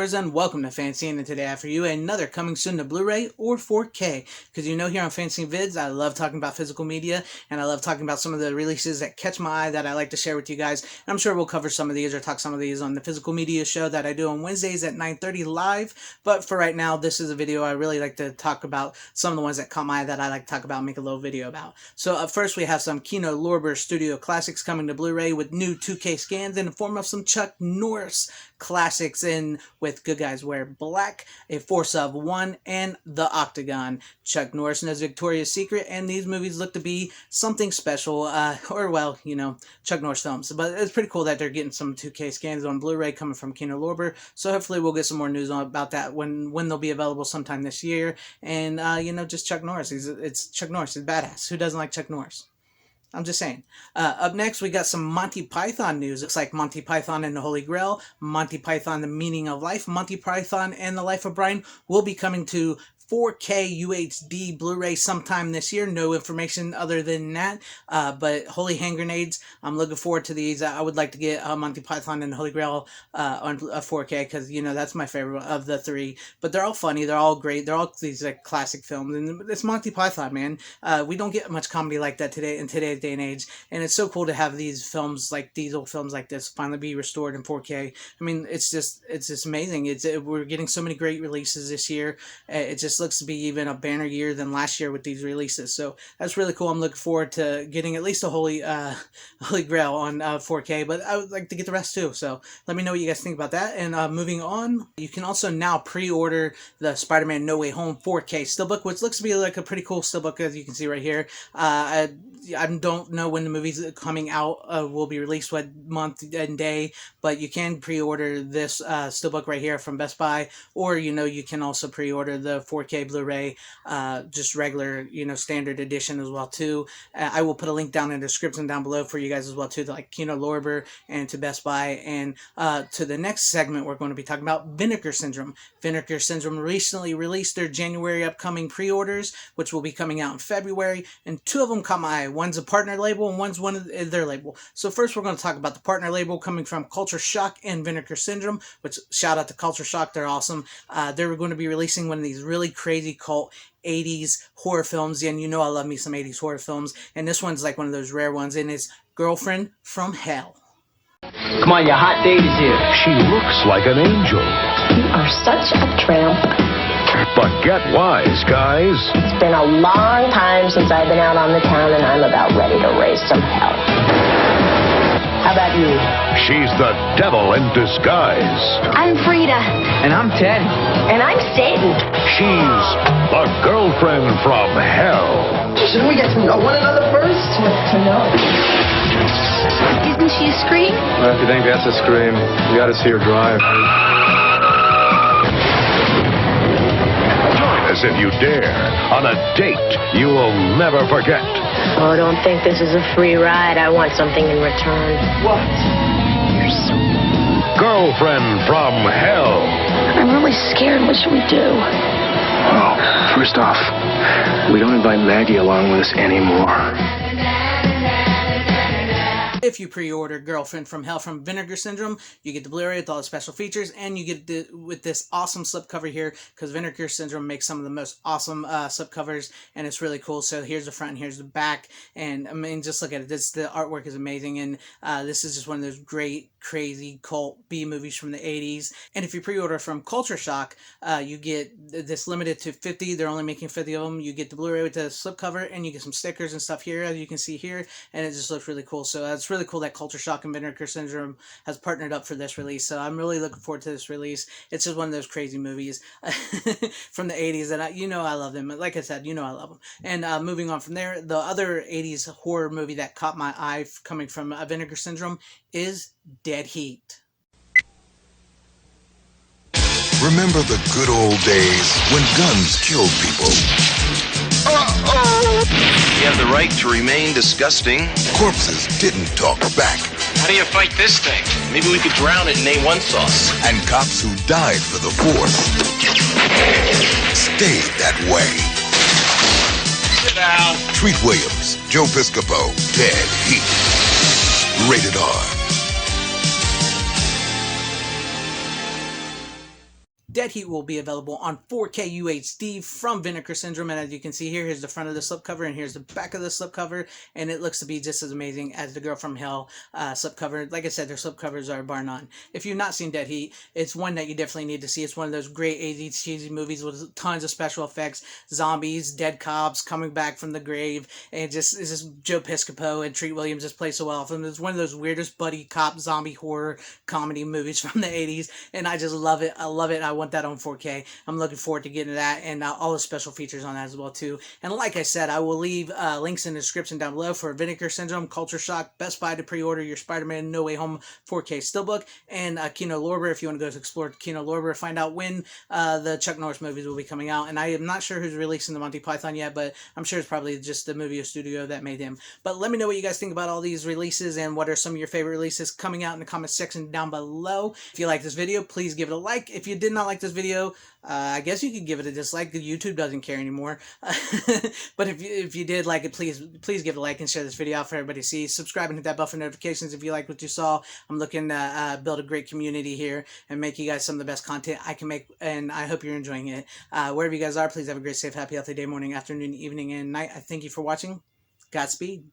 viewers, and welcome to FanZcene, and today I have for you another coming soon to Blu-ray or 4K, because you know here on FanZcene Vids I love talking about physical media, and I love talking about some of the releases that catch my eye that I like to share with you guys. And I'm sure we'll cover some of these or talk some of these on the physical media show that I do on Wednesdays at 9:30 live, but for right now this is a video I really like to talk about some of the ones that caught my eye that I like to talk about and make a little video about. So up first we have some Kino Lorber Studio Classics coming to Blu-ray with new 2K scans in the form of some Chuck Norris classics in with Good Guys Wear Black, A Force of One, and The Octagon. Chuck Norris knows Victoria's Secret, and these movies look to be something special, or well, you know, Chuck Norris films. But it's pretty cool that they're getting some 2K scans on Blu-ray coming from Kino Lorber, so hopefully we'll get some more news about that when they'll be available sometime this year. And, you know, just Chuck Norris. It's Chuck Norris. He's badass. Who doesn't like Chuck Norris? I'm just saying. Up next, we got some Monty Python news. Looks like Monty Python and the Holy Grail, Monty Python, The Meaning of Life, Monty Python and the Life of Brian will be coming to 4K UHD Blu-ray sometime this year. No information other than that, but holy hand grenades, I'm looking forward to these. I would like to get Monty Python and the Holy Grail on 4K, because, you know, that's my favorite of the three. But they're all funny, they're all great, they're all these classic films, and it's Monty Python, man. We don't get much comedy like that today in today's day and age, and it's so cool to have these films, like these old films like this, finally be restored in 4K. I mean, it's just amazing. We're getting so many great releases this year. It just looks to be even a banner year than last year with these releases, so that's really cool. I'm looking forward to getting at least a Holy Grail on 4K, but I would like to get the rest too, so let me know what you guys think about that. And moving on, you can also now pre-order the Spider-Man No Way Home 4K steelbook, which looks to be like a pretty cool steelbook, as you can see right here. I don't know when the movie's coming out, will be released, what month and day, but you can pre-order this steelbook right here from Best Buy, or, you know, you can also pre-order the 4K Blu-ray, just regular, you know, standard edition as well too. I will put a link down in the description down below for you guys as well too, to like Kino Lorber and to Best Buy. And to the next segment, we're going to be talking about Vinegar Syndrome. Vinegar Syndrome recently released their January upcoming pre-orders, which will be coming out in February, and two of them caught my eye. One's a partner label and one's one of their label. So first we're going to talk about the partner label coming from Culture Shock and Vinegar Syndrome, which, shout out to Culture Shock, they're awesome. They're going to be releasing one of these really crazy cult 80s horror films, and you know I love me some 80s horror films, and this one's like one of those rare ones, and it's Girlfriend from Hell. Come on, your hot date is here. She looks like an angel. You are such a tramp. But get wise, guys. It's been a long time since I've been out on the town, and I'm about ready to raise some hell. How about you? She's the devil in disguise. I'm Frida. And I'm Ted. And I'm Satan. She's the girlfriend from hell. Shouldn't we get to know one another first? To know. Isn't she a scream? Well, if you think that's a scream, you gotta see her drive. Join us if you dare on a date you will never forget. Oh, don't think this is a free ride. I want something in return. What? You're so... Girlfriend from Hell. I'm really scared. What should we do? Well, first off, we don't invite Maggie along with us anymore. If you pre-order Girlfriend from Hell from Vinegar Syndrome, you get the Blu-ray with all the special features, and you get with this awesome slipcover here, because Vinegar Syndrome makes some of the most awesome slipcovers, and it's really cool. So here's the front and here's the back, and I mean, just look at it. The artwork is amazing, and this is just one of those great, crazy cult B movies from the 80s. And if you pre-order from Culture Shock, you get this limited to 50. They're only making 50 of them. You get the Blu-ray with the slipcover, and you get some stickers and stuff here, as you can see here, and it just looks really cool. So it's really cool that Culture Shock and Vinegar Syndrome has partnered up for this release, so I'm really looking forward to this release. It's just one of those crazy movies from the 80s, and you know I love them. Like I said, you know I love them. And moving on from there, the other 80s horror movie that caught my eye coming from Vinegar Syndrome is Dead Heat. Remember the good old days when guns killed people? You have the right to remain disgusting. Corpses didn't talk back. How do you fight this thing? Maybe we could drown it in A1 sauce. And cops who died for the force stayed that way. Sit down. Treat Williams, Joe Piscopo, Dead Heat. Rated R. Dead Heat will be available on 4K UHD from Vinegar Syndrome, and as you can see here, here's the front of the slipcover, and here's the back of the slipcover, and it looks to be just as amazing as the Girl from Hell slipcover. Like I said, their slipcovers are bar none. If you've not seen Dead Heat, it's one that you definitely need to see. It's one of those great 80s cheesy movies with tons of special effects, zombies, dead cops coming back from the grave, and it's just Joe Piscopo and Treat Williams just play so well. And it's one of those weirdest buddy cop zombie horror comedy movies from the 80s, and I just love it. I love it. I want that on 4K. I'm looking forward to getting that, and all the special features on that as well too. And like I said, I will leave links in the description down below for Vinegar Syndrome, Culture Shock, Best Buy to pre-order your Spider-Man No Way Home 4K Steelbook, and Kino Lorber if you want to go to explore Kino Lorber, find out when the Chuck Norris movies will be coming out. And I am not sure who's releasing the Monty Python yet, but I'm sure it's probably just the movie studio that made him. But let me know what you guys think about all these releases, and what are some of your favorite releases coming out in the comment section down below. If you like this video, please give it a like. If you did not like this video, I guess you could give it a dislike. YouTube doesn't care anymore. But if you did like it, please give it a like and share this video out for everybody to see. Subscribe and hit that bell for notifications if you like what you saw. I'm looking to build a great community here and make you guys some of the best content I can make, and I hope you're enjoying it. Wherever you guys are, please have a great, safe, happy, healthy day, morning, afternoon, evening, and night. I thank you for watching. Godspeed.